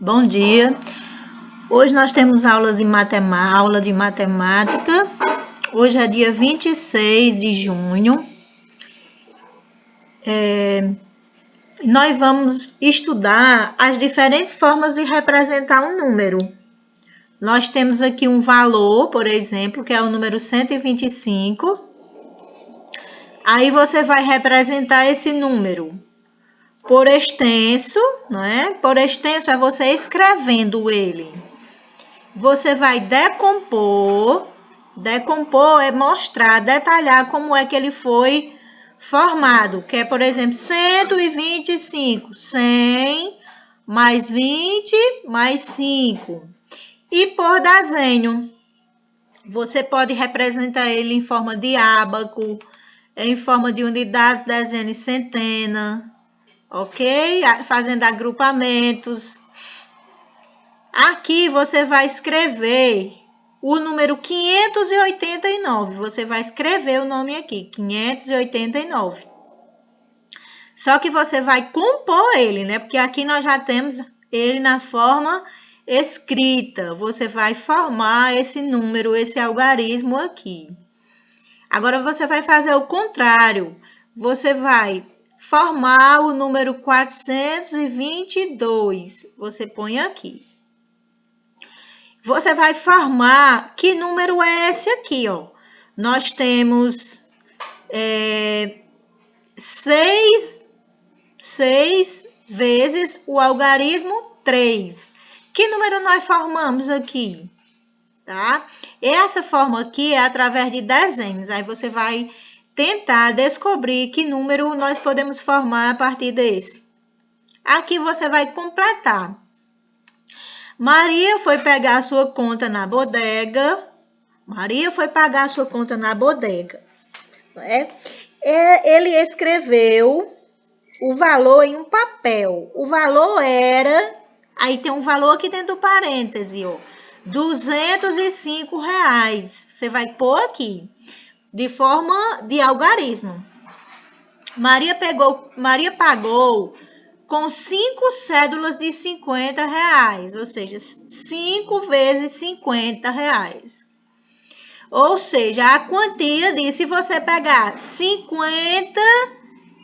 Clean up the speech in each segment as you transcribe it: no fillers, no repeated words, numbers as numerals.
Bom dia. Hoje nós temos aula de matemática. Hoje é dia 26 de junho. Nós vamos estudar as diferentes formas de representar um número. Nós temos aqui um valor, por exemplo, que é o número 125. Aí você vai representar esse número por extenso, não é? Por extenso é você escrevendo ele. Você vai decompor. Decompor é mostrar, detalhar como é que ele foi formado. Que é, por exemplo, 125. 100 mais 20 mais 5. E por desenho. Você pode representar ele em forma de ábaco, em forma de unidades, desenho em centena, ok? Fazendo agrupamentos. Aqui você vai escrever o número 589. Você vai escrever o nome aqui, 589. Só que você vai compor ele, né? Porque aqui nós já temos ele na forma escrita. Você vai formar esse número, esse algarismo aqui. Agora você vai fazer o contrário. Você vai formar o número 422. Você põe aqui. Você vai formar, que número é esse aqui, ó? Nós temos 6 vezes o algarismo 3. Que número nós formamos aqui? Tá? Essa forma aqui é através de desenhos. Aí você vai tentar descobrir que número nós podemos formar a partir desse. Aqui você vai completar. Maria foi pegar a sua conta na bodega. Maria foi pagar a sua conta na bodega. Ele escreveu o valor em um papel. O valor era... Aí tem um valor aqui dentro do parêntese, ó. R$205. Você vai pôr aqui, de forma de algarismo. Maria pagou com 5 cédulas de R$50, ou seja, 5 vezes R$50. Ou seja, a quantia de, se você pegar 50,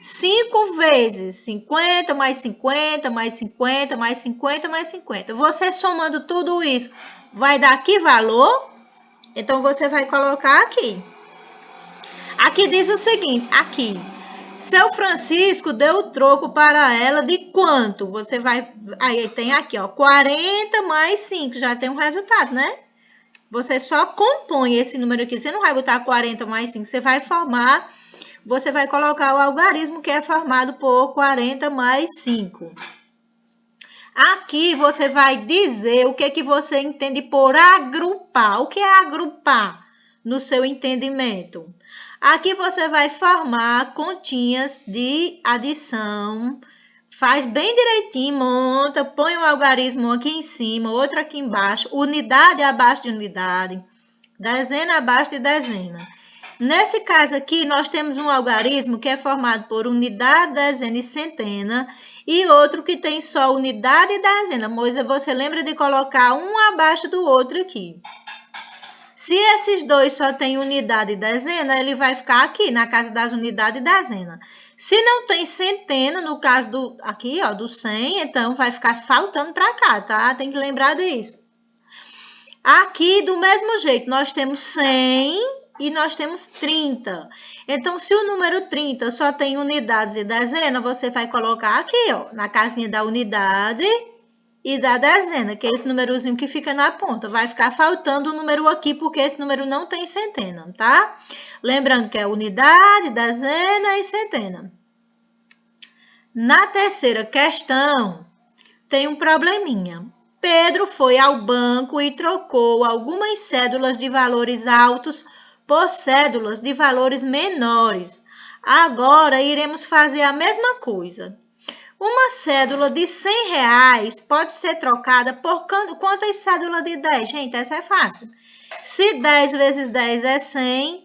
5 vezes 50, mais 50, mais 50, mais 50, mais 50. Você somando tudo isso, vai dar que valor? Então, você vai colocar aqui. Aqui diz o seguinte, aqui. Seu Francisco deu o troco para ela de quanto? Você vai... Aí tem aqui, ó, 40 mais 5. Já tem um resultado, né? Você só compõe esse número aqui. Você não vai botar 40 mais 5. Você vai formar... Você vai colocar o algarismo que é formado por 40 mais 5. Aqui você vai dizer o que você entende por agrupar. O que é agrupar no seu entendimento? Aqui você vai formar continhas de adição. Faz bem direitinho, monta, põe um algarismo aqui em cima, outro aqui embaixo, unidade abaixo de unidade, dezena abaixo de dezena. Nesse caso aqui, nós temos um algarismo que é formado por unidade, dezena e centena, e outro que tem só unidade e dezena. Mas você lembra de colocar um abaixo do outro aqui. Se esses dois só têm unidade e dezena, ele vai ficar aqui, na casa das unidades e dezena. Se não tem centena, no caso do, aqui, ó, do 100, então vai ficar faltando para cá, tá? Tem que lembrar disso. Aqui, do mesmo jeito, nós temos 100 e nós temos 30. Então, se o número 30 só tem unidades e dezena, você vai colocar aqui, ó, na casinha da unidade e da dezena, que é esse númerozinho que fica na ponta. Vai ficar faltando o número aqui, porque esse número não tem centena, tá? Lembrando que é unidade, dezena e centena. Na terceira questão, tem um probleminha. Pedro foi ao banco e trocou algumas cédulas de valores altos por cédulas de valores menores. Agora, iremos fazer a mesma coisa. Uma cédula de R$100 pode ser trocada por quantas cédulas de 10? Gente, essa é fácil. Se 10 vezes 10 é 100,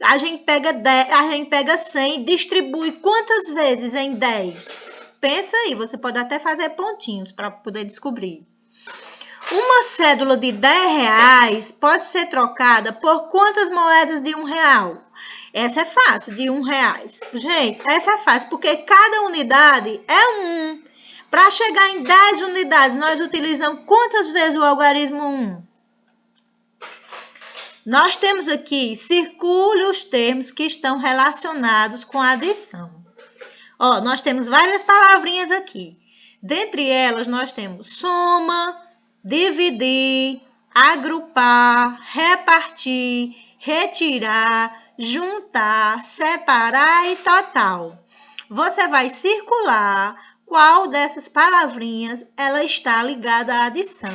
a gente pega 100 e distribui quantas vezes em 10? Pensa aí, você pode até fazer pontinhos para poder descobrir. Uma cédula de R$10 pode ser trocada por quantas moedas de R$1? Essa é fácil, de R$1. Gente, essa é fácil, porque cada unidade é 1. Para chegar em 10 unidades, nós utilizamos quantas vezes o algarismo 1? Nós temos aqui, circule os termos que estão relacionados com a adição. Ó, nós temos várias palavrinhas aqui. Dentre elas, nós temos soma, dividir, agrupar, repartir, retirar, juntar, separar e total. Você vai circular qual dessas palavrinhas ela está ligada à adição.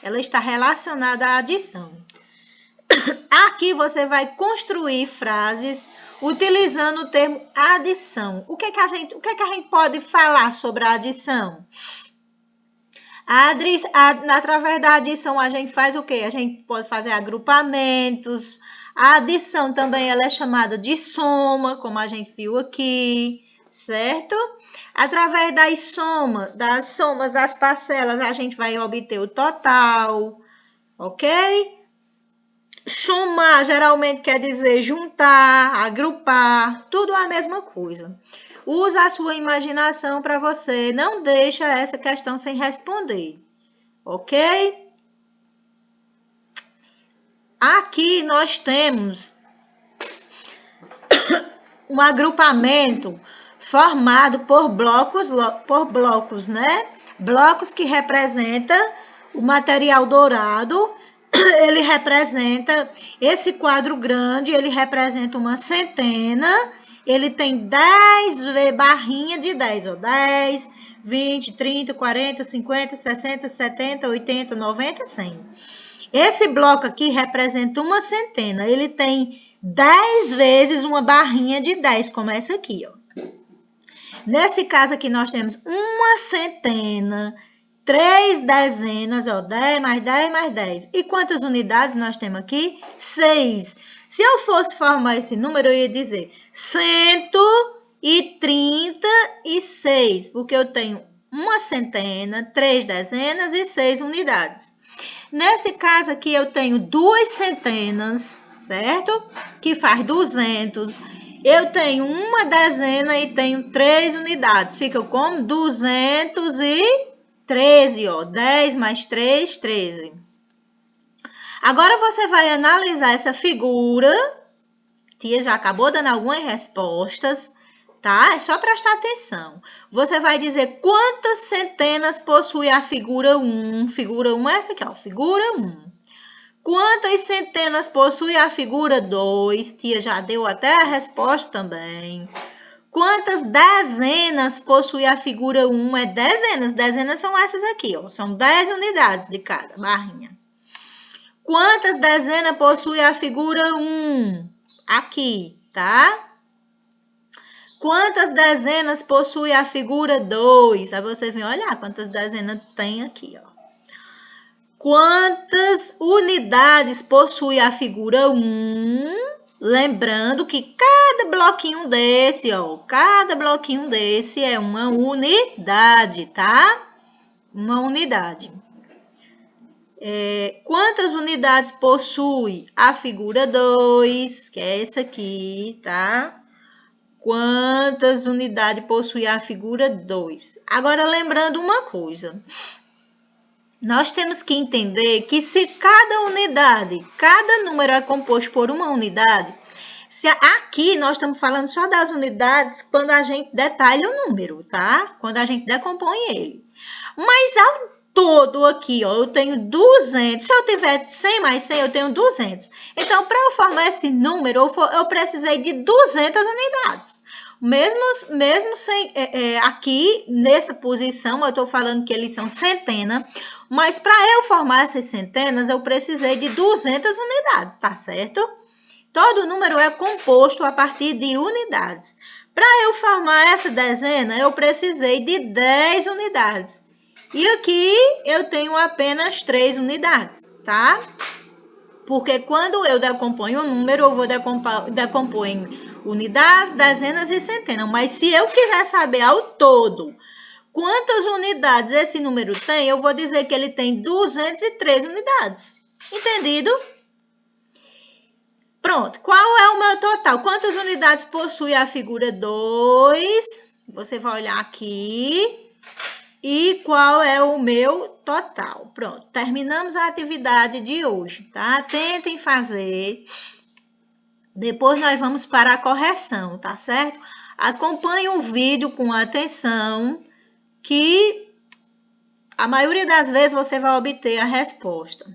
Ela está relacionada à adição. Aqui você vai construir frases utilizando o termo adição. O que é que a gente pode falar sobre a adição? Através da adição, a gente faz o quê? A gente pode fazer agrupamentos. A adição também ela é chamada de soma, como a gente viu aqui, certo? Através das somas das parcelas, a gente vai obter o total, ok? Somar geralmente quer dizer juntar, agrupar, tudo a mesma coisa. Usa a sua imaginação para você, não deixa essa questão sem responder, ok? Aqui nós temos um agrupamento formado por blocos, né? Blocos que representam o material dourado. Ele representa, esse quadro grande, ele representa uma centena, ele tem 10 barrinhas de 10, ó, 10, 20, 30, 40, 50, 60, 70, 80, 90, 100. Esse bloco aqui representa uma centena, ele tem 10 vezes uma barrinha de 10, como essa aqui, ó. Nesse caso aqui nós temos uma centena, 3 dezenas, ó, 10 mais 10 mais 10. E quantas unidades nós temos aqui? 6. Se eu fosse formar esse número, eu ia dizer 136, porque eu tenho uma centena, 3 dezenas e 6 unidades. Nesse caso aqui, eu tenho 2 centenas, certo? Que faz 200. Eu tenho uma dezena e tenho 3 unidades. Fica como 213, ó. 10 mais 3, 13. Agora, você vai analisar essa figura. Tia já acabou dando algumas respostas, tá? É só prestar atenção. Você vai dizer quantas centenas possui a figura 1. Figura 1 é essa aqui, ó. Figura 1. Quantas centenas possui a figura 2? Tia já deu até a resposta também. Quantas dezenas possui a figura 1? É dezenas. Dezenas são essas aqui, ó. São 10 unidades de cada barrinha. Quantas dezenas possui a figura 1? Aqui, tá? Quantas dezenas possui a figura 2? Aí você vem olhar quantas dezenas tem aqui, ó. Quantas unidades possui a figura 1? Lembrando que cada bloquinho desse, ó, cada bloquinho desse é uma unidade, tá? Uma unidade. Quantas unidades possui a figura 2? Que é essa aqui, tá? Quantas unidades possui a figura 2? Agora, lembrando uma coisa. Nós temos que entender que se cada número é composto por uma unidade, aqui nós estamos falando só das unidades quando a gente detalha o número, tá? Quando a gente decompõe ele. Mas ao todo aqui, ó, eu tenho 200. Se eu tiver 100 mais 100, eu tenho 200. Então, para eu formar esse número, eu precisei de 200 unidades. Mesmo sem, aqui, nessa posição, eu estou falando que eles são centenas, mas para eu formar essas centenas, eu precisei de 200 unidades, tá certo? Todo número é composto a partir de unidades. Para eu formar essa dezena, eu precisei de 10 unidades. E aqui eu tenho apenas 3 unidades, tá? Porque quando eu decomponho o número, eu vou decompor em unidades, dezenas e centenas. Mas se eu quiser saber ao todo quantas unidades esse número tem, eu vou dizer que ele tem 203 unidades. Entendido? Pronto. Qual é o meu total? Quantas unidades possui a figura 2? Você vai olhar aqui. E qual é o meu total? Pronto. Terminamos a atividade de hoje, tá? Tentem fazer. Depois nós vamos para a correção, tá certo? Acompanhe o vídeo com atenção, que a maioria das vezes você vai obter a resposta.